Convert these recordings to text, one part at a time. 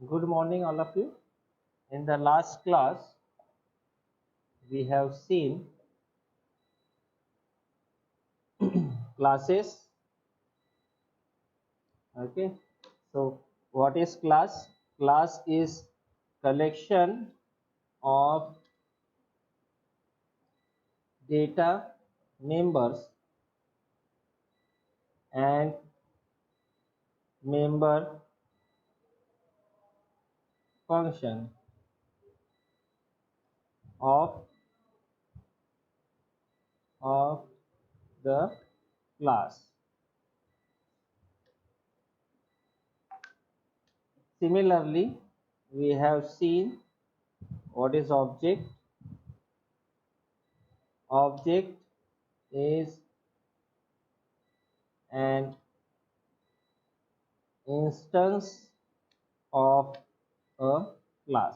Good morning, all of you. In the last class, we have seen classes. Okay, so what is class? Class is collection of data members and member function of of the class. Similarly, we have seen what is object. Object is an instance of a class,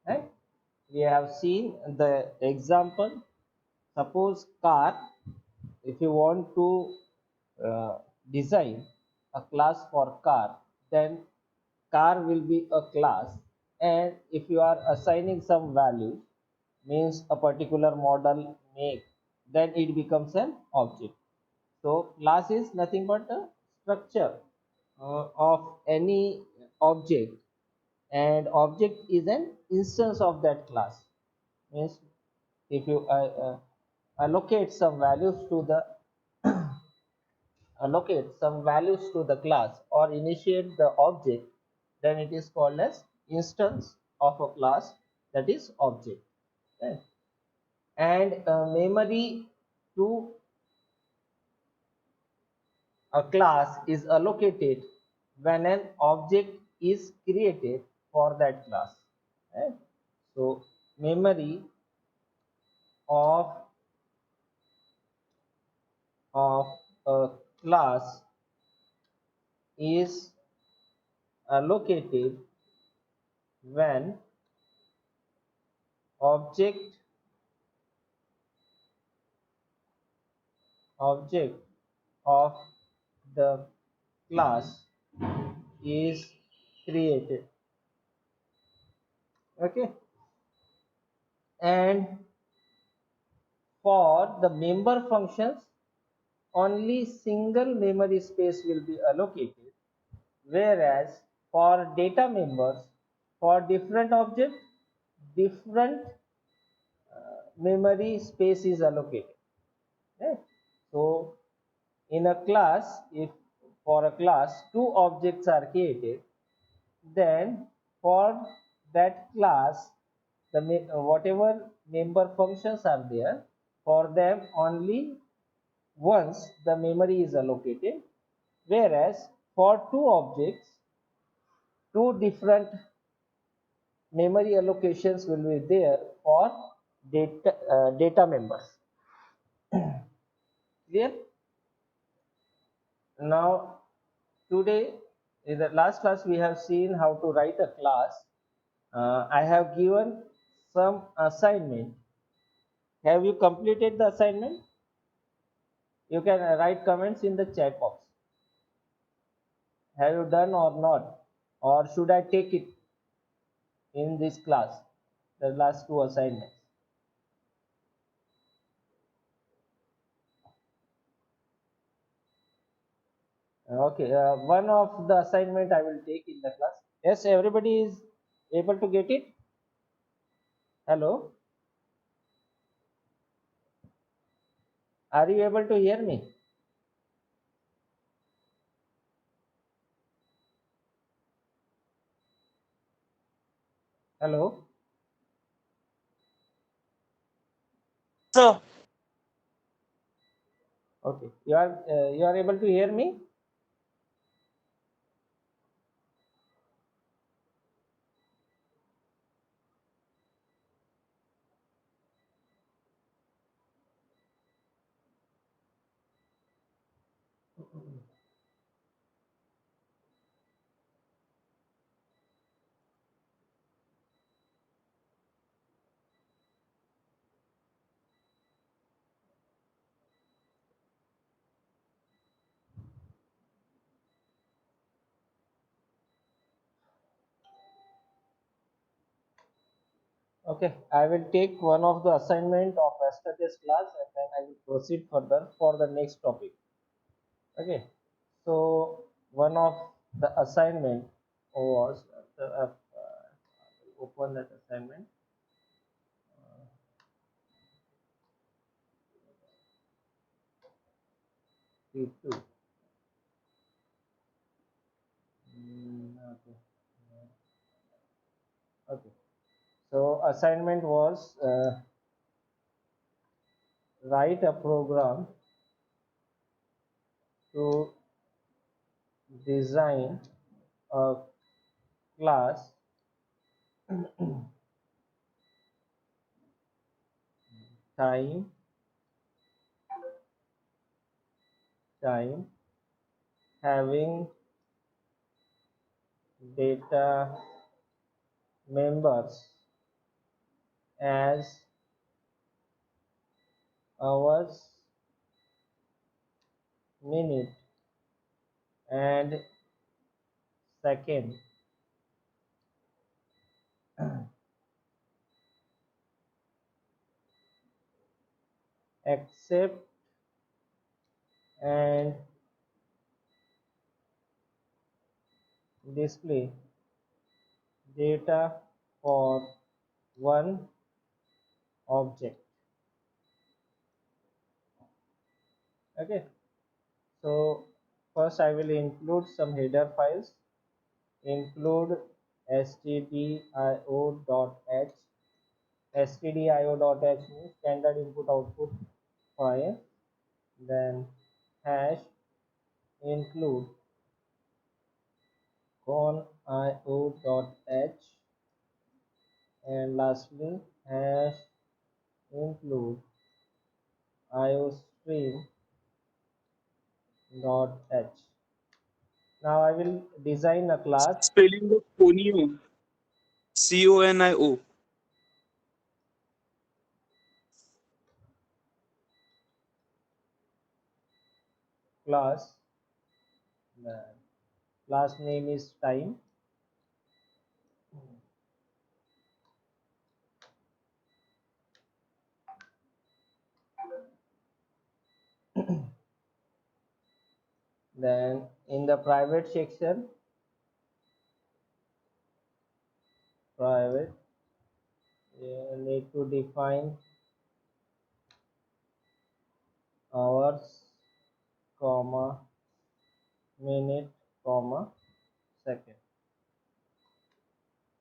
right? We have seen the example. Suppose car, if you want to uh, design a class for car, then car will be a class, and if you are assigning some value, means a particular model make, then it becomes an object. So class is nothing but a structure of any object, and object is an instance of that class. Means if you allocate some values to the allocate some values to the class or initiate the object, then it is called as instance of a class, that is object, right? And memory to a class is allocated when an object is created for that class, right? So memory of of a class is allocated when object object of the class is created. Okay, and for the member functions, only single memory space will be allocated, whereas for data members, for different objects, different memory space is allocated, right? So in a class, if for a class two objects are created, then for that class, the whatever member functions are there, for them only once the memory is allocated, whereas for two objects, two different memory allocations will be there for data members. Clear? Now today, in the last class, we have seen how to write a class. I have given some assignment. Have you completed the assignment? You can write comments in the chat box. Have you done or not? Or should I take it in this class? The last two assignments. Okay, one of the assignment I will take in the class. Yes, everybody is able to get it? Hello? Are you able to hear me? Hello? So, Okay, you are able to hear me? Okay, I will take one of the assignment of yesterday's class and then I will proceed further for the next topic. Okay, so one of the assignment was open that assignment. P2. Okay. Okay. So assignment was write a program to design a class time time having data members as hours, minute, and second. Accept and display data for one object. Okay, so first I will include some header files. Include stdio.h. Stdio.h means standard input output file. Then hash include conio.h, and lastly hash include iostream.h. Now I will design a class. Spelling of Conio. Conio. Class, the class name is time. Then in the private section, private, you need to define hours, comma, minute, comma, second.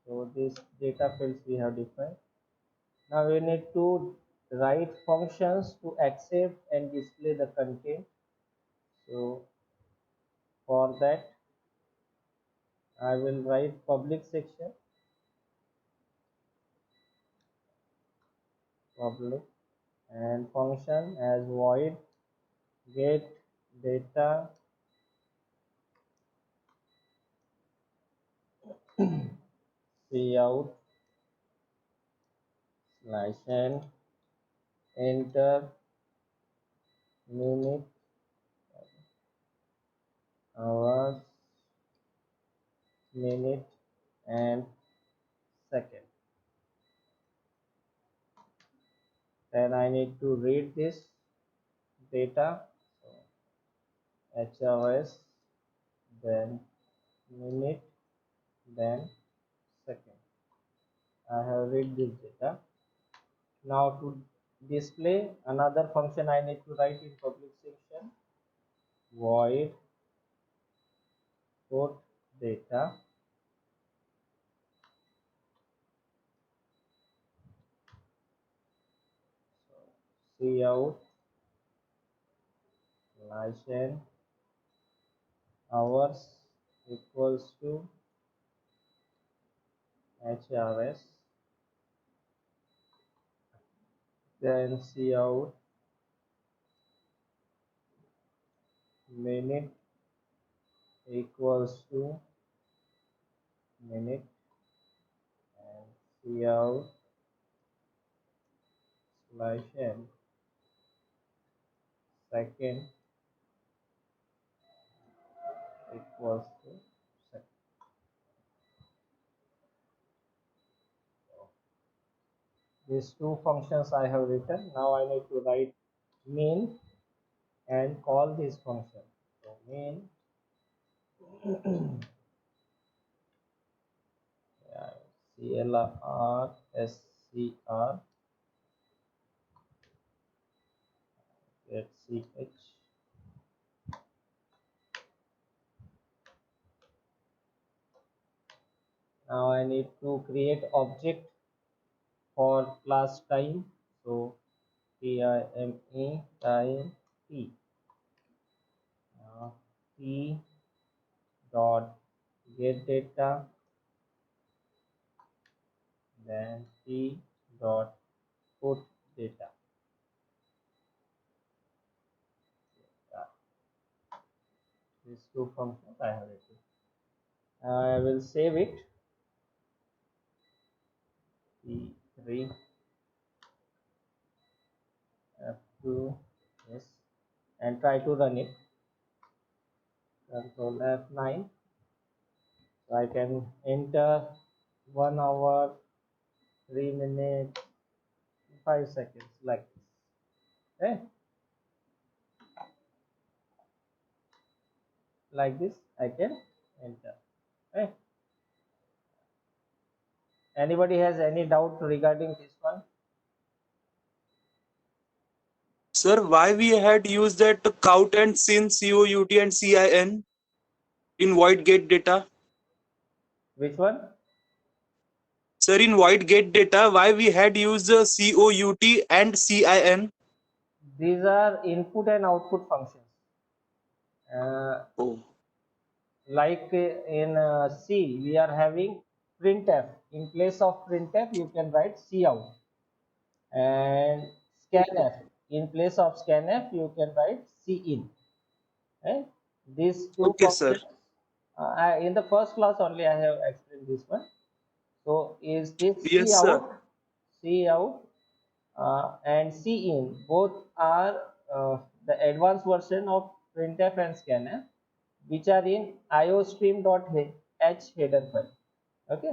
So this data fields we have defined. Now we need to write functions to accept and display the content. So for that I will write public section, public, and function as void get data cout slash n enter minute, hours, minute, and second. Then I need to read this data. So HRS, then minute, then second. I have read this data. Now to display another function I need to write in public section, void put data, so cout license hours equals to HRS, then cout minute equals to minute, and cout slash n second equals to second. These two functions I have written. Now I need to write main and call this function. So main CLR SCR get CH. Now I need to create object for class time. So time time t. T dot get data, then t dot put data. These two functions I have written. I will save it. P3 F2 yes, and try to run it. Control F9. So I can enter 1 hour, 3 minutes, 5 seconds like this. Okay, like this I can enter. Okay. Anybody has any doubt regarding this one? Sir, why we had used that count and sin, COUT and CIN in void get data? Which one? Sir, in void get data, why we had used COUT and CIN? These are input and output functions. Oh, Like in C, we are having printf. In place of printf, you can write cout, and scanf. In place of scanf, you can write cin. Right? These two okay, sir. functions. In the first class only, I have explained this one. So is this Yes, sir. cout, and cin both are the advanced version of printf and scanf, which are in iostream.h header file. Okay,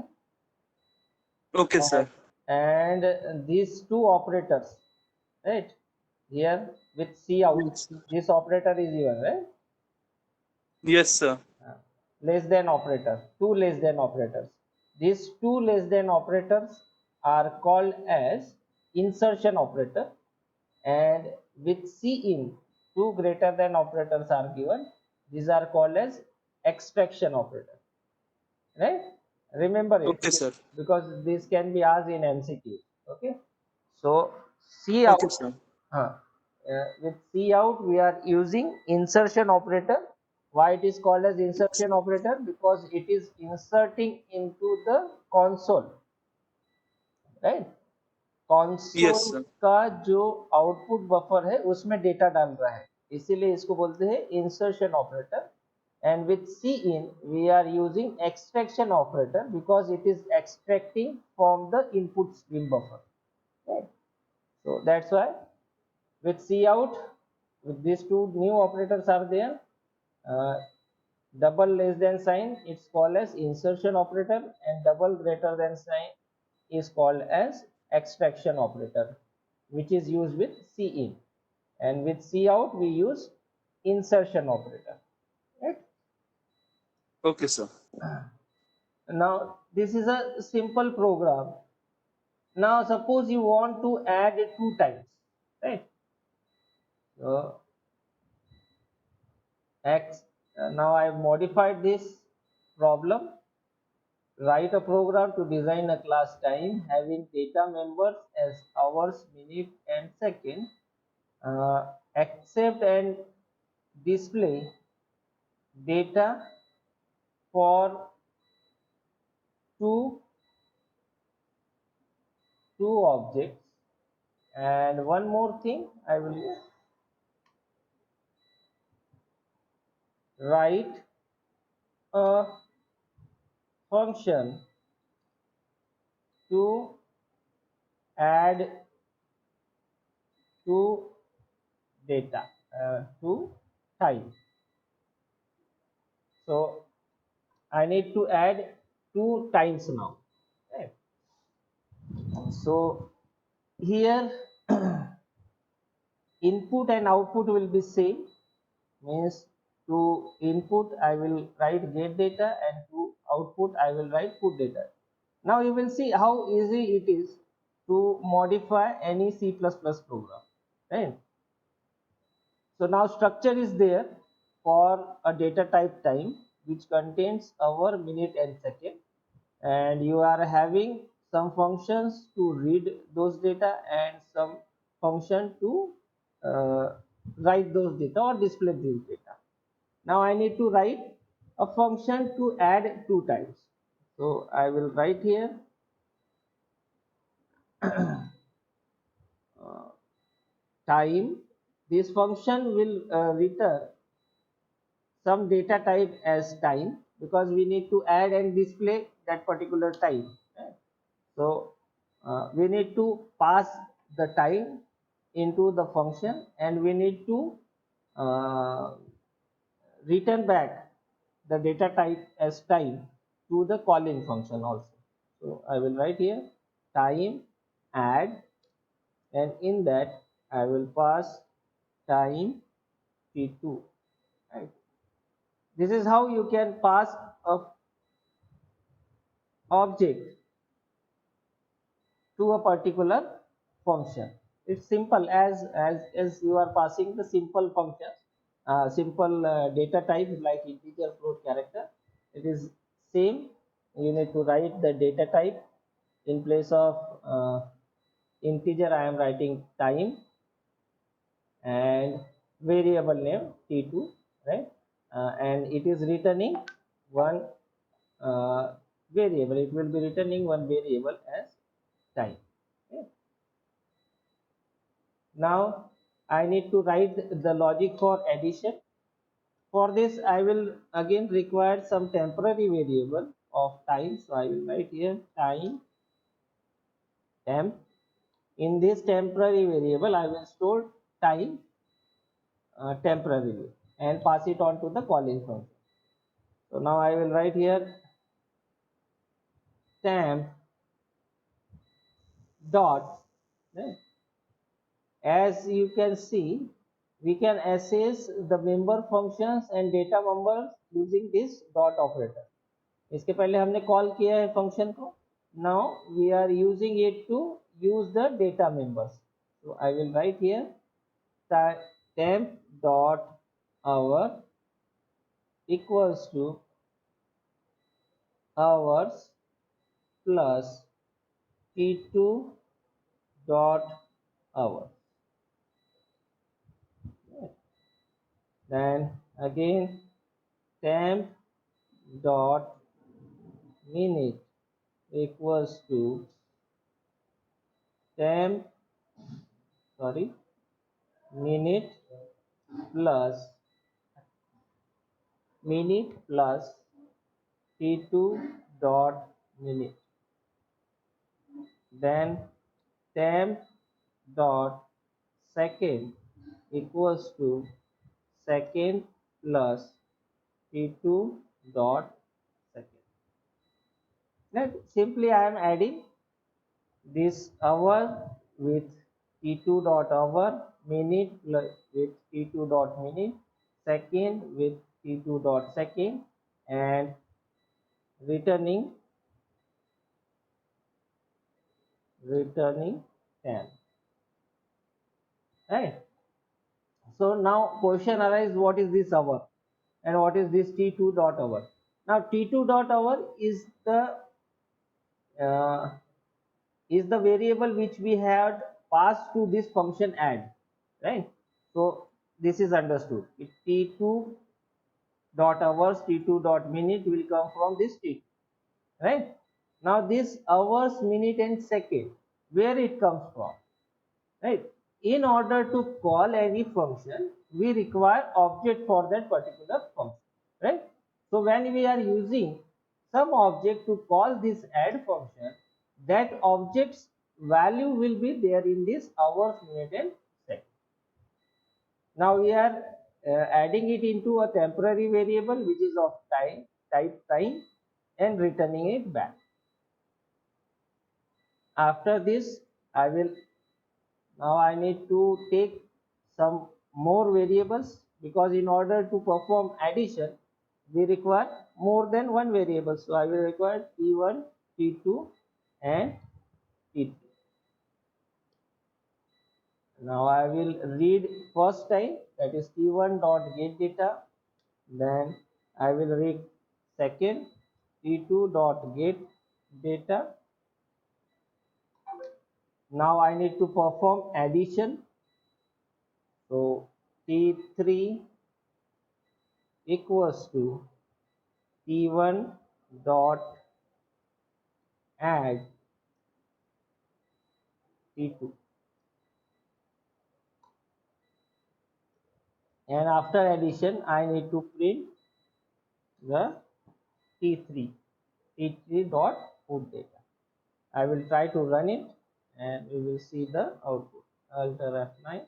Okay, sir. and these two operators, right? Here with cout, Yes, sir. this operator is given, right? Yes, sir. Less than operator, two less than operators. These two less than operators are called as insertion operator, and with cin, two greater than operators are given. These are called as extraction operator, right? Remember it, Okay, sir. because this can be asked in MCQ. Okay, so Okay, cout, sir. with cout we are using insertion operator. Why it is called as insertion operator? Because it is inserting into the console, right? Yes, console sir. का जो output buffer है उसमें data डाल रहा है, इसीलिए इसको बोलते हैं insertion operator. And with cin we are using extraction operator because it is extracting from the input stream buffer, right? So that's why with cout, with these two new operators are there, uh, double less than sign it's called as insertion operator, and double greater than sign is called as extraction operator, which is used with cin, and with cout we use insertion operator, right? Okay, sir. Now this is a simple program. Now suppose you want to add two times, right? So x, now I have modified this problem. Write a program to design a class time having data members as hours, minute, and second. Accept and display data for two two objects. And one more thing, I will write a function to add two data to time. So I need to add two times now. Okay. So here input and output will be same, means to input I will write get data and to output I will write put data. Now you will see how easy it is to modify any C++ program, right? So now structure is there for a data type time which contains hour, minute and second, and you are having some functions to read those data and some function to uh, write those data or display these data. Now I need to write a function to add two times. So I will write here uh, time. This function will return some data type as time because we need to add and display that particular time. Right? So we need to pass the time into the function and we need to uh, return back the data type as time to the calling function also. So I will write here time add, and in that I will pass time t2. Right? This is how you can pass a object to a particular function. It's simple as you are passing the simple function, simple data type like integer, float, character. It is same. You need to write the data type in place of integer. I am writing time and variable name t2, right? And it is returning one variable. It will be returning one variable as time. Okay. Now I need to write the logic for addition. For this I will again require some temporary variable of time. So I will write here time temp. In this temporary variable I will store time temporarily and pass it on to the calling function. So now I will write here temp dot, right? As you can see, we can access the member functions and data members using this dot operator. इसके पहले हमने call किया है function को. Now we are using it to use the data members. So I will write here temp dot hour equals to hours plus t2 dot hour. Then again temp dot minute equals to temp minute plus t2 dot minute. Then temp dot second equals to second plus t2 dot second. Then simply I am adding this hour with t2 dot hour, minute with t2 dot minute, second with t2 dot second, and returning 10. Right? So now question arises, what is this hour and what is this t2 dot hour? Now t2 dot hour uh, is the variable which we had passed to this function add, right? So this is understood. It t2 dot hours, t2 dot minute will come from this t2, right? Now this hours, minute and second, where it comes from, right? In order to call any function, we require object for that particular function, right? So when we are using some object to call this add function, that object's value will be there in this hours, minute and second. Now we are adding it into a temporary variable which is of time, type time, and returning it back. After this I will Now I need to take some more variables, because in order to perform addition we require more than one variable. So I will require t1, t2 and t3. Now I will read first time, that is t1 dot get data. Then I will read second, t2 dot get data. Now I need to perform addition. So t3 equals to t1 dot add t2, and after addition I need to print the t3 dot put data. I will try to run it and we will see the output. Alt F9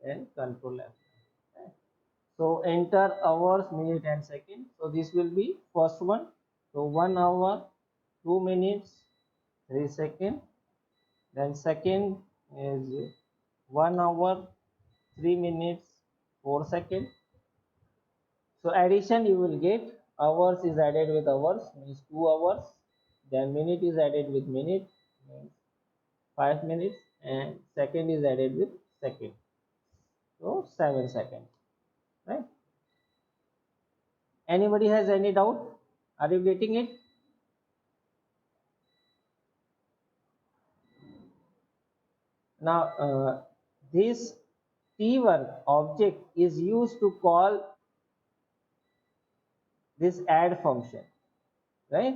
and control F9. So enter hours, minute and second. So this will be first one. So 1 hour, 2 minutes, 3 seconds. Then second is 1 hour, 3 minutes, 4 seconds. So addition you will get hours is added with hours, means 2 hours. Then minute is added with minute, means 5 minutes, and second is added with second. So 7 seconds, right? Anybody has any doubt? Are you getting it? Now this T1 object is used to call this add function, right?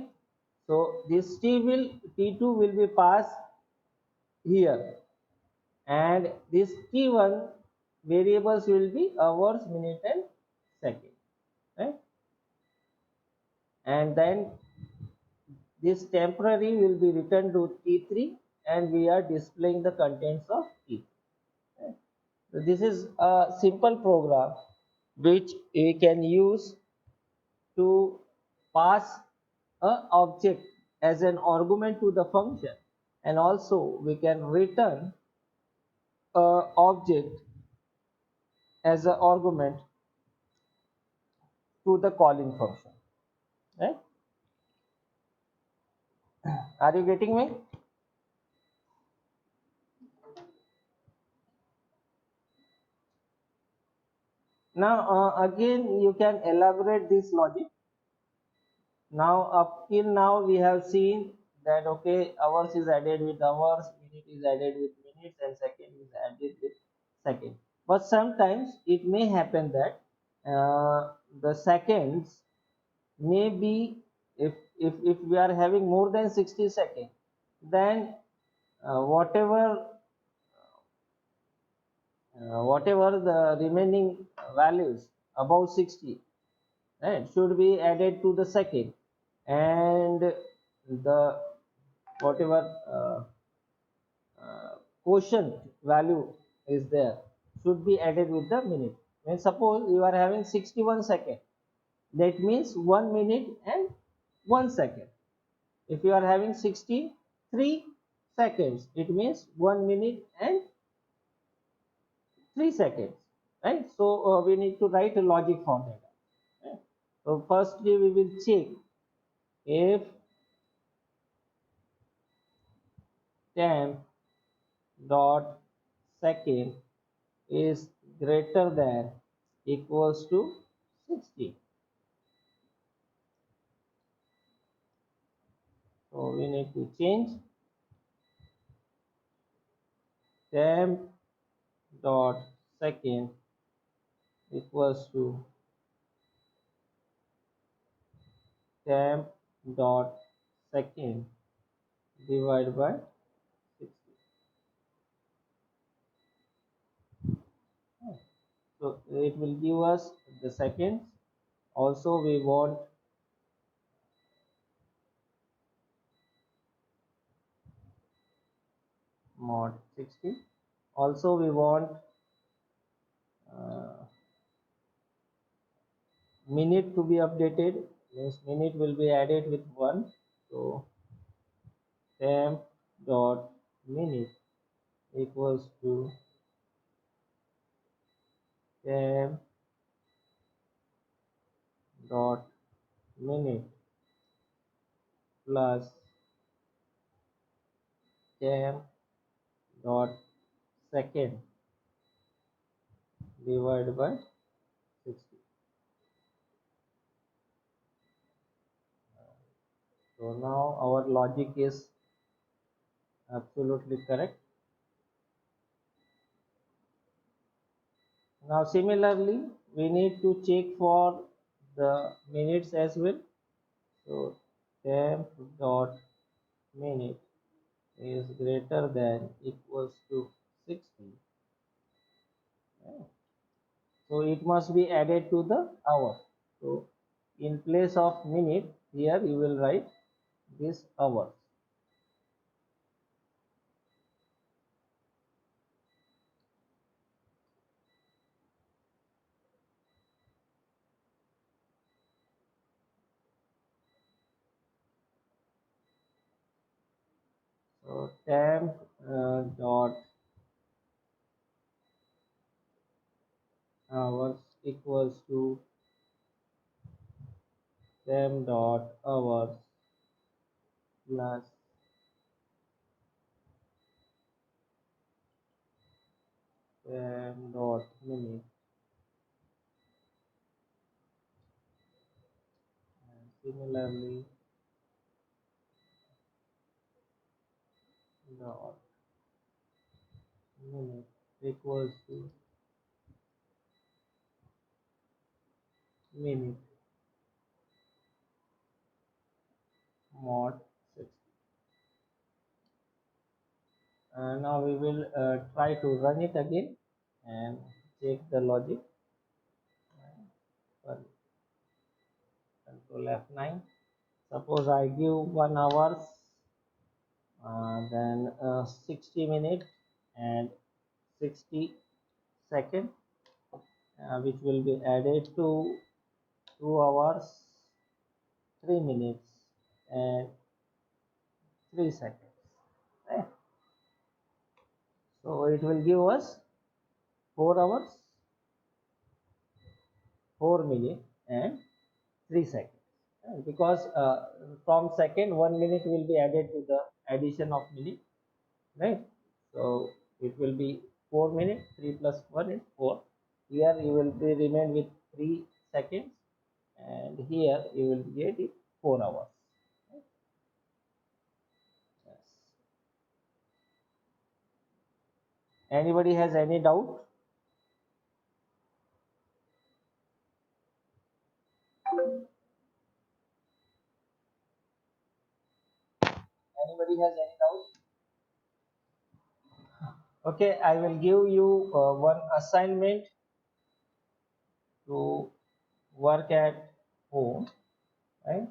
So this T2 will be passed here, and this T1 variables will be hours, minute and second, right? And then this temporary will be returned to T3, and we are displaying the contents of T3. Right? So this is a simple program which we can use to pass a object as an argument to the function, and also we can return a object as an argument to the calling function, right? Are you getting me? Now again you can elaborate this logic. Now up till now we have seen that okay, hours is added with hours, minute is added with minutes, and second is added with second. But sometimes it may happen that the seconds may be, if we are having more than 60 seconds, then whatever the remaining values above 60, right, should be added to the second, and the whatever quotient value is there should be added with the minute. When suppose you are having 61 seconds, that means 1 minute and 1 second. If you are having 63 seconds, it means 1 minute and 3 seconds, right? So we need to write a logic for that, right? So firstly we will check if temp dot second is greater than equals to 60. So we need to change temp dot second equals to temp dot second divided by 60. So it will give us the seconds. Also we want mod 60. Also we want uh, minute to be updated, means minute will be added with 1. So temp dot minute equals to temp dot minute plus temp dot second divided by 60. So now our logic is absolutely correct. Now similarly, we need to check for the minutes as well. So temp dot minute is greater than equals to 60. So it must be added to the hour. So in place of minute, here you will write this hour. So temp dot hours equals to temp dot hours plus temp dot minute. And similarly, dot minute equals to minute mod 60. Now we will try to run it again and check the logic. Sorry, Control F9. Suppose I give 1 hour, then 60 minutes and 60 seconds, which will be added to 2 hours, 3 minutes and 3 seconds. Right? So it will give us 4 hours, 4 minutes and 3 seconds. Because from second 1 minute will be added to the addition of minute, right? So it will be 4 minutes, 3 plus 1 is 4. Here you will be remain with 3 seconds, and here you will get it 4 hours. Yes. Anybody has any doubt? Anybody has any doubt? Okay, I will give you one assignment to work at home, right?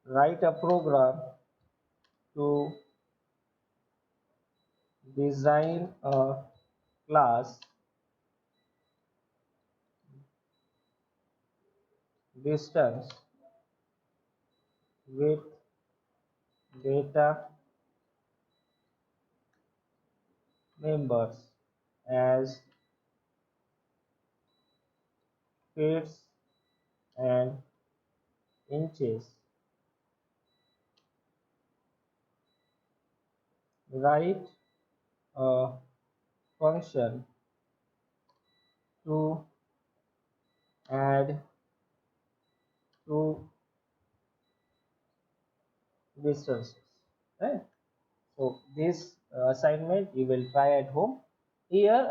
Write a program to design a class distance with data members as feet and inches. Write a function to add two distances. Right? So this assignment you will try at home. Here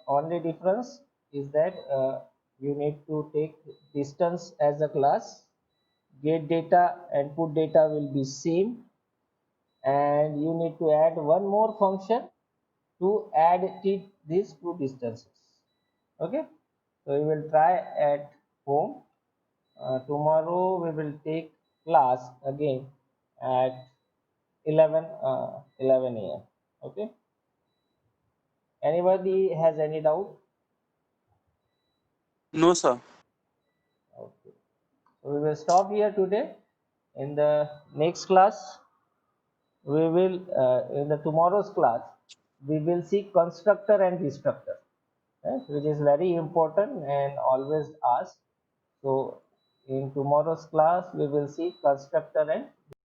only difference is that you need to take distance as a class, get data and put data will be same, and you need to add one more function to add these two distances. Okay, so we will try at home. Tomorrow we will take class again at 11 a.m. Okay, anybody has any doubt? No, sir. Okay, so we will stop here today. In the next class, we will in the tomorrow's class we will see constructor and destructor, which is very important and always asked. So in tomorrow's class we will see constructor and